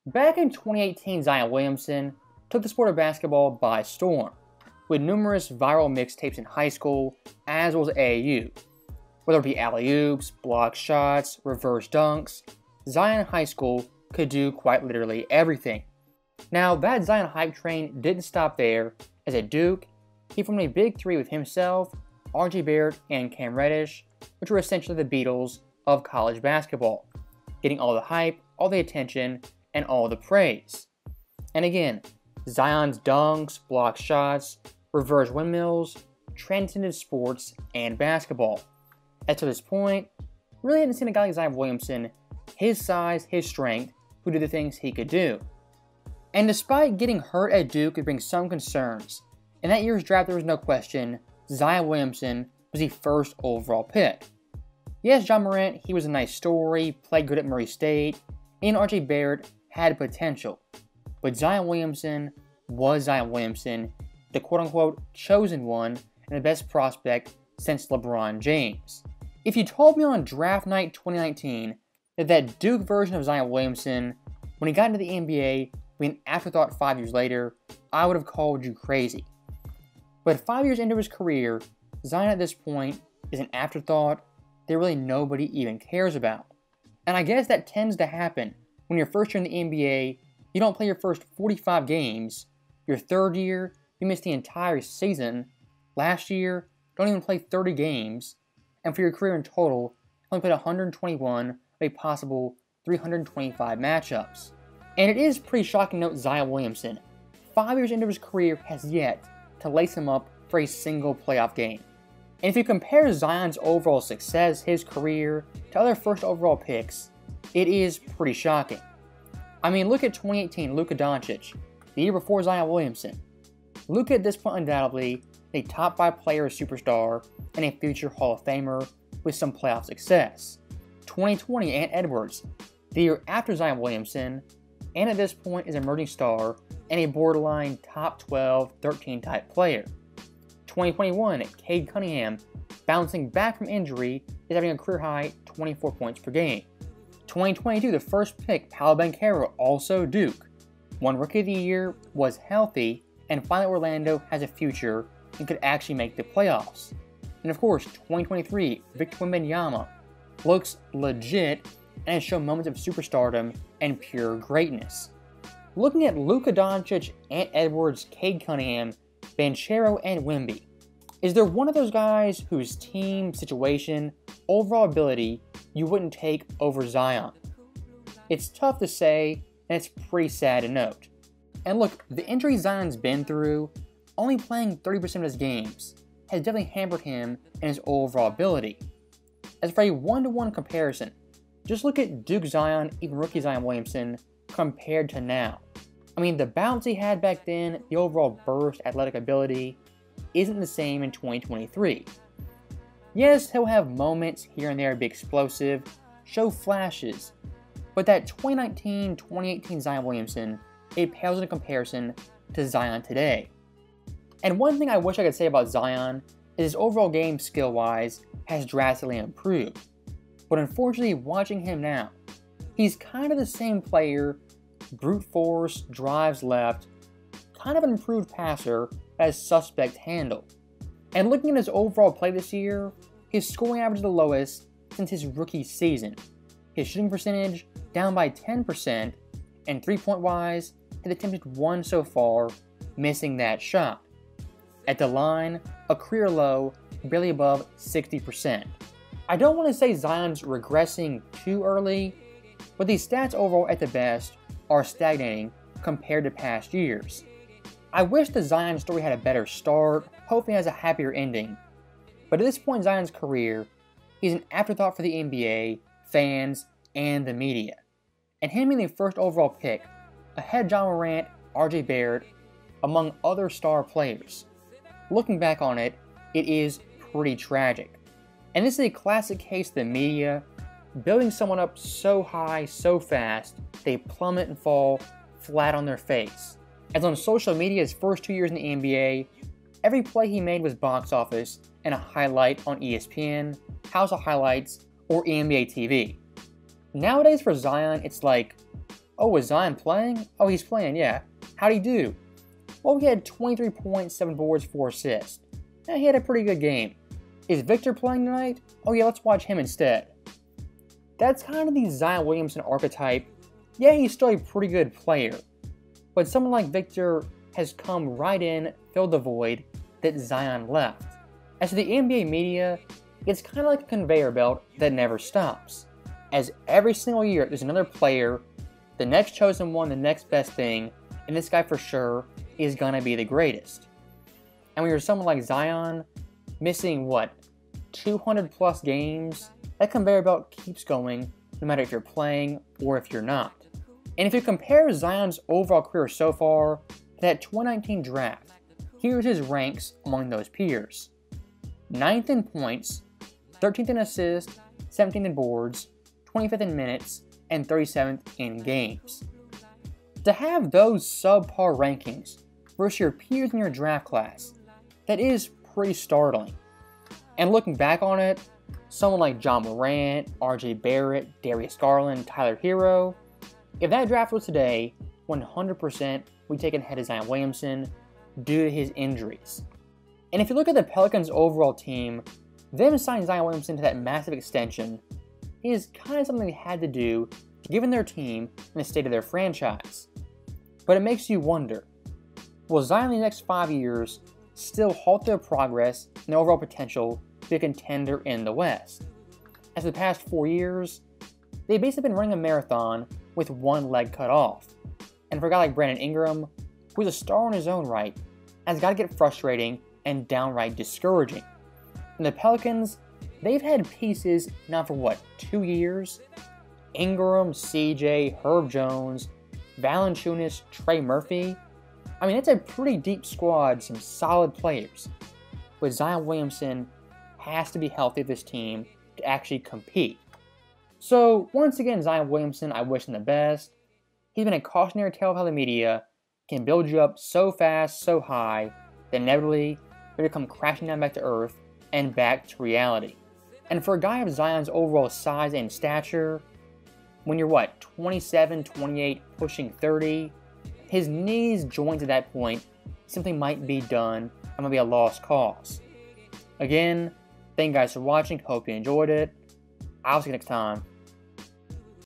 Back in 2018, Zion Williamson took the sport of basketball by storm, with numerous viral mixtapes in high school as well as AAU. Whether it be alley-oops, block shots, reverse dunks, Zion in high school could do quite literally everything. Now, that Zion hype train didn't stop there, as at Duke, he formed a big three with himself, RJ Barrett, and Cam Reddish, which were essentially the Beatles of college basketball, getting all the hype, all the attention, and all the praise. And again, Zion's dunks, block shots, reverse windmills transcended sports and basketball. As to this point, really hadn't seen a guy like Zion Williamson, his size, his strength, who did the things he could do. And despite getting hurt at Duke could bring some concerns, in that year's draft there was no question Zion Williamson was the first overall pick. Yes, John Morant, he was a nice story, played good at Murray State, and RJ Barrett had potential. But Zion Williamson was Zion Williamson, the quote-unquote chosen one and the best prospect since LeBron James. If you told me on draft night 2019 that Duke version of Zion Williamson, when he got into the NBA, would be an afterthought 5 years later, I would have called you crazy. But 5 years into his career, Zion at this point is an afterthought that really nobody even cares about. And I guess that tends to happen when your first year in the NBA, you don't play your first 45 games. Your third year, you miss the entire season. Last year, don't even play 30 games. And for your career in total, you only played 121 of a possible 325 matchups. And it is pretty shocking to note Zion Williamson, 5 years into his career, has yet to lace him up for a single playoff game. And if you compare Zion's overall success, his career, to other first overall picks, it is pretty shocking. I mean, look at 2018 Luka Doncic, the year before Zion Williamson. Luka at this point undoubtedly a top 5 player, superstar, and a future Hall of Famer with some playoff success. 2020 Ant Edwards, the year after Zion Williamson, and at this point is an emerging star and a borderline top 12, 13 type player. 2021 Cade Cunningham, bouncing back from injury, is having a career high 24 points per game. 2022, the first pick, Paolo Banchero, also Duke, won Rookie of the Year, was healthy, and finally Orlando has a future and could actually make the playoffs. And of course, 2023, Victor Wembanyama looks legit and has shown moments of superstardom and pure greatness. Looking at Luka Doncic, Ant Edwards, Cade Cunningham, Banchero, and Wemby, is there one of those guys whose team, situation, overall ability you wouldn't take over Zion? It's tough to say, and it's pretty sad to note. And look, the injury Zion's been through, only playing 30% of his games, has definitely hampered him and his overall ability. As for a one-to-one comparison, just look at Duke Zion, even rookie Zion Williamson, compared to now. I mean, the bounce he had back then, the overall burst, athletic ability, isn't the same in 2023. Yes, he'll have moments here and there be explosive, show flashes, but that 2019-2018 Zion Williamson, it pales in comparison to Zion today. And one thing I wish I could say about Zion is his overall game skill-wise has drastically improved. But unfortunately, watching him now, he's kind of the same player, brute force, drives left, kind of an improved passer as suspect handle. And looking at his overall play this year, his scoring average is the lowest since his rookie season. His shooting percentage down by 10%, and 3-point wise, has attempted 1 so far, missing that shot. At the line, a career low, barely above 60%. I don't want to say Zion's regressing too early, but these stats overall at the best are stagnating compared to past years. I wish the Zion story had a better start, hopefully has a happier ending, but at this point in Zion's career, he's an afterthought for the NBA, fans, and the media. And him being the first overall pick, ahead of John Morant, RJ Barrett, among other star players. Looking back on it, it is pretty tragic. And this is a classic case of the media building someone up so high, so fast, they plummet and fall flat on their face. As on social media his first 2 years in the NBA, every play he made was box office and a highlight on ESPN, House of Highlights, or NBA TV. Nowadays for Zion, it's like, Oh, was Zion playing? Oh, he's playing, yeah. How'd he do? Well, he had 23 points, 7 boards, 4 assists. Yeah, he had a pretty good game. Is Victor playing tonight? Oh yeah, let's watch him instead. That's kind of the Zion Williamson archetype. Yeah, he's still a pretty good player, but someone like Victor has come right in, filled the void that Zion left. As for the NBA media, it's kind of like a conveyor belt that never stops. As every single year, there's another player, the next chosen one, the next best thing, and this guy for sure is gonna be the greatest. And when you're someone like Zion, missing 200 plus games, that conveyor belt keeps going no matter if you're playing or if you're not. And if you compare Zion's overall career so far to that 2019 draft, here's his ranks among those peers. 9th in points, 13th in assists, 17th in boards, 25th in minutes, and 37th in games. To have those subpar rankings versus your peers in your draft class, that is pretty startling. And looking back on it, someone like John Morant, RJ Barrett, Darius Garland, Tyler Hero, if that draft was today, 100% we'd take ahead of Zion Williamson due to his injuries. And if you look at the Pelicans' overall team, them signing Zion Williamson to that massive extension is kind of something they had to do given their team and the state of their franchise. But it makes you wonder, will Zion in the next 5 years still halt their progress and their overall potential to be a contender in the West? As the past 4 years, they've basically been running a marathon with one leg cut off. And for a guy like Brandon Ingram, who's a star in his own right, has got to get frustrating and downright discouraging. And the Pelicans, they've had pieces now for 2 years? Ingram, CJ, Herb Jones, Valanciunas, Trey Murphy. I mean, it's a pretty deep squad, some solid players. But Zion Williamson has to be healthy for this team to actually compete. So, once again, Zion Williamson, I wish him the best. He's been a cautionary tale of how the media can build you up so fast, so high, that inevitably you're going to come crashing down back to earth and back to reality. And for a guy of Zion's overall size and stature, when you're 27, 28, pushing 30, his knees, joints at that point simply might be done and might be a lost cause. Again, thank you guys for watching. Hope you enjoyed it. I'll see you next time.